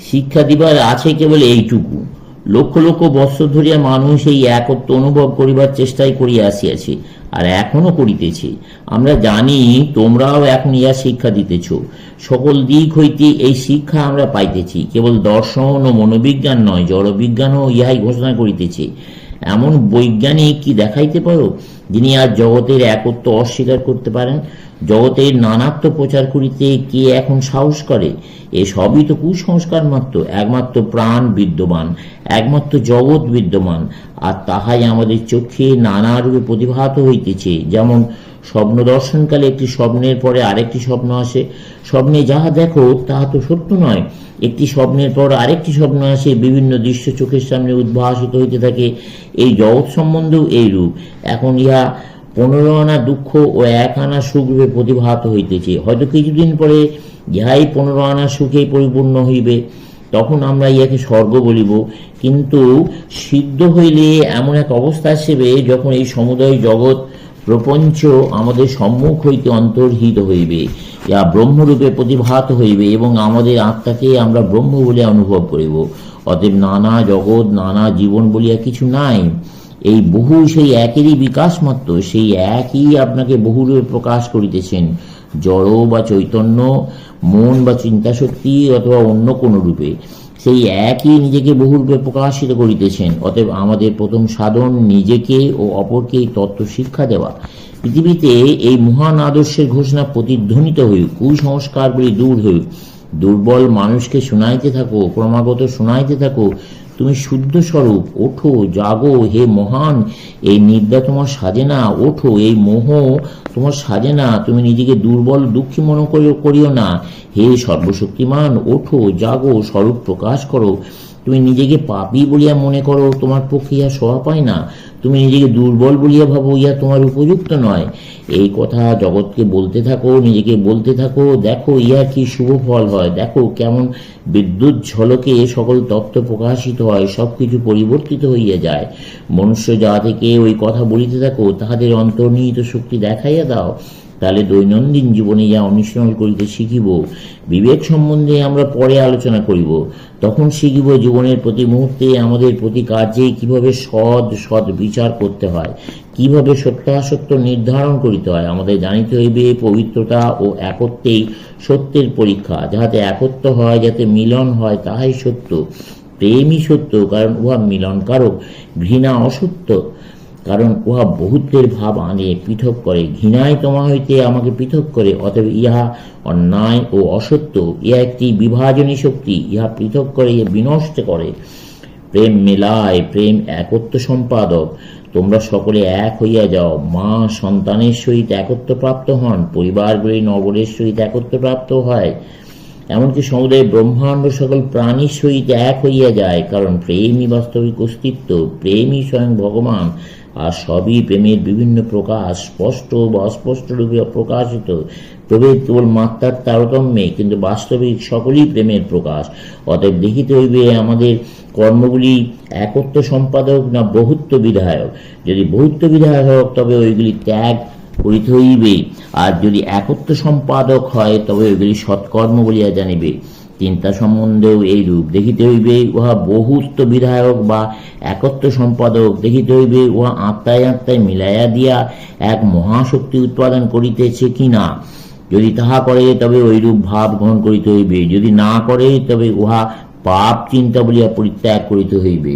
শিক্ষা দিবার আছে কেবল এইটুকু, লক্ষ লক্ষ বৎসর ধরিয়া মানুষ এই একত্ব অনুভব করিবার চেষ্টাই করিয়া আসিয়াছে, আর এখনো করিতেছে। আমরা জানি তোমরাও এখন ইহা শিক্ষা দিতেছ। সকল দিক হইতে এই শিক্ষা আমরা পাইতেছি। কেবল দর্শন ও মনোবিজ্ঞান নয়, জড়বিজ্ঞানও ইহাই ঘোষণা করিতেছে। এমন বৈজ্ঞানিক কি দেখাইতে পারো যিনি আর জগতের একত্ব অস্বীকার করতে পারেন? জগতের নানাত্ব প্রচার করিতে কে এখন সাহস করে? এ সবই তো কুসংস্কার মাত্র। একমাত্র প্রাণ বিদ্যমান, একমাত্র জগৎ বিদ্যমান, আর তাহাই আমাদের চোখে নানা রূপে প্রতিভাত হইতেছে। যেমন স্বপ্ন দর্শনকালে একটি স্বপ্নের পরে আরেকটি স্বপ্ন আসে। স্বপ্নে যাহা দেখো তাহা তো সত্য নয়। একটি স্বপ্নের পর আরেকটি স্বপ্ন আসে, বিভিন্ন দৃশ্য চোখের সামনে উদ্ভাসিত হইতে থাকে। এই জগৎ সম্বন্ধেও এই রূপ। এখন ইহা 15 আনা দুঃখ ও 1 আনা সুখ রূপে প্রতিভাত হইতেছে। হয়তো কিছুদিন পরে ইহাই 15 আনা সুখেই পরিপূর্ণ হইবে। তখন আমরা ইহাকে স্বর্গ বলিব। কিন্তু সিদ্ধ হইলে এমন এক অবস্থা আসবে যখন এই সমুদয় জগৎ প্রপঞ্চ আমাদের সম্মুখ হইতে অন্তর্হিত হইবে, ইহা ব্রহ্মরূপে প্রতিভাত হইবে এবং আমাদের আত্মাকে আমরা ব্রহ্ম বলিয়া অনুভব করিব। অতএব নানা জগৎ, নানা জীবন বলিয়া কিছু নাই। এই বহু সেই একেরই বিকাশ মাত্র। সেই একই আপনাকে বহুরূপে প্রকাশ করিতেছেন, জড় বা চৈতন্য, মন বা চিন্তাশক্তি, অথবা অন্য কোন রূপে। সেই একই নিজেকে বহুরূপে প্রকাশিত করিতেছেন। অতএব আমাদের প্রথম সাধন নিজেকে ও অপরকে এই তত্ত্ব শিক্ষা দেওয়া। পৃথিবীতে এই মহান আদর্শের ঘোষণা প্রতিধ্বনিত হইউক, কুসংস্কারগুলি দূর হইউক। দুর্বল মানুষকে শুনাইতে থাকো, ক্রমাগত শুনাইতে থাকো, তুমি শুদ্ধ স্বরূপ, ওঠো, জাগো, হে মহান, এই নিদ্রা তোমার সাজে না। ওঠো, এই মোহ তোমার সাজে না। তুমি নিজেকে দুর্বল দুঃখী মনে করিও না। হে সর্বশক্তিমান, ওঠো, জাগো, স্বরূপ প্রকাশ করো। তুমি নিজেকে পাপী বলিয়া মনে করো, তোমার পক্ষে ইহা শোভা পায় না। তুমি নিজেকে দুর্বল বলিয়া ভাবো, ইহা তোমার উপযুক্ত নয়। এই কথা জগৎকে বলতে থাকো, নিজেকে বলতে থাকো। দেখো ইহা কি শুভ ফল হয়। দেখো কেমন বিদ্যুৎ ঝলকে সকল তত্ত্ব প্রকাশিত হয়, সবকিছু পরিবর্তিত হইয়া যায়। মনুষ্য যা থেকে ওই কথা বলিতে থাকো, তাহাদের অন্তর্নিহিত শক্তি দেখাইয়া দাও। তাহলে দৈনন্দিন জীবনে ইহা অনুশীলন করিতে শিখিব। বিবেক সম্বন্ধে আমরা পরে আলোচনা করিব। তখন শিখিব জীবনের প্রতি মুহূর্তে আমাদের প্রতি কার্যে কিভাবে সৎ বিচার করতে হয়, কিভাবে সত্যাসত্য নির্ধারণ করিতে হয়। আমাদের জানিতে হইবে পবিত্রতা ও একত্বেই সত্যের পরীক্ষা। যাহাতে একত্ব হয়, যাতে মিলন হয়, তাহাই সত্য। প্রেমই সত্য, কারণ উহা মিলনকারক। ঘৃণা অসত্য, কারণ উহা বহুত্বের ভাব আনে, পৃথক করে। ঘৃণায় তোমা হইতে আমাকে পৃথক করে। অতএব ইহা অন্যায় ও অসত্য। ইহা একটি বিভাজনী শক্তি, ইহা পৃথক করে, ইহা বিনষ্ট করে। প্রেম মেলায়, প্রেম একত্ব সম্পাদক। তোমরা সকলে এক হইয়া যাও। মা সন্তানের সহিত একত্ব প্রাপ্ত হন, পরিবারগুলি নগরের সহিত একত্ব প্রাপ্ত হয়, এমনকি সমুদয় ব্রহ্মাণ্ড সকল প্রাণীর সহিত এক হইয়া যায়। কারণ প্রেমই বাস্তবিক অস্তিত্ব, প্রেমই স্বয়ং ভগবান। আর সবই প্রেমের বিভিন্ন প্রকাশ, স্পষ্ট বা অস্পষ্ট রূপে প্রকাশিত। প্রভেদ কেবল মাত্রার তারতম্যে, কিন্তু বাস্তবিক সকলই প্রেমের প্রকাশ। অতএব দেখিতে হইবে আমাদের কর্মগুলি একত্ব সম্পাদক না বহুত্ব বিধায়ক। যদি বহুত্ব বিধায়ক, তবে ওইগুলি ত্যাগ করিতে হইবে। আর যদি একত্ব সম্পাদক হয়, তবে ওইগুলি সৎকর্ম বলিয়া জানিবে। চিন্তা সম্বন্ধেও এই রূপ। দেখিতে হইবে উহা বহুত্ব বিধায়ক বা একত্ব সম্পাদক। দেখিতে হইবে উহা আত্মায় আত্মায় মিলাইয়া দিয়া এক মহাশক্তি উৎপাদন করিতেছে কি না। যদি তাহা করে, তবে ওইরূপ ভাব গ্রহণ করিতে হইবে। যদি না করে, তবে উহা পাপ চিন্তা বলিয়া পরিত্যাগ করিতে হইবে।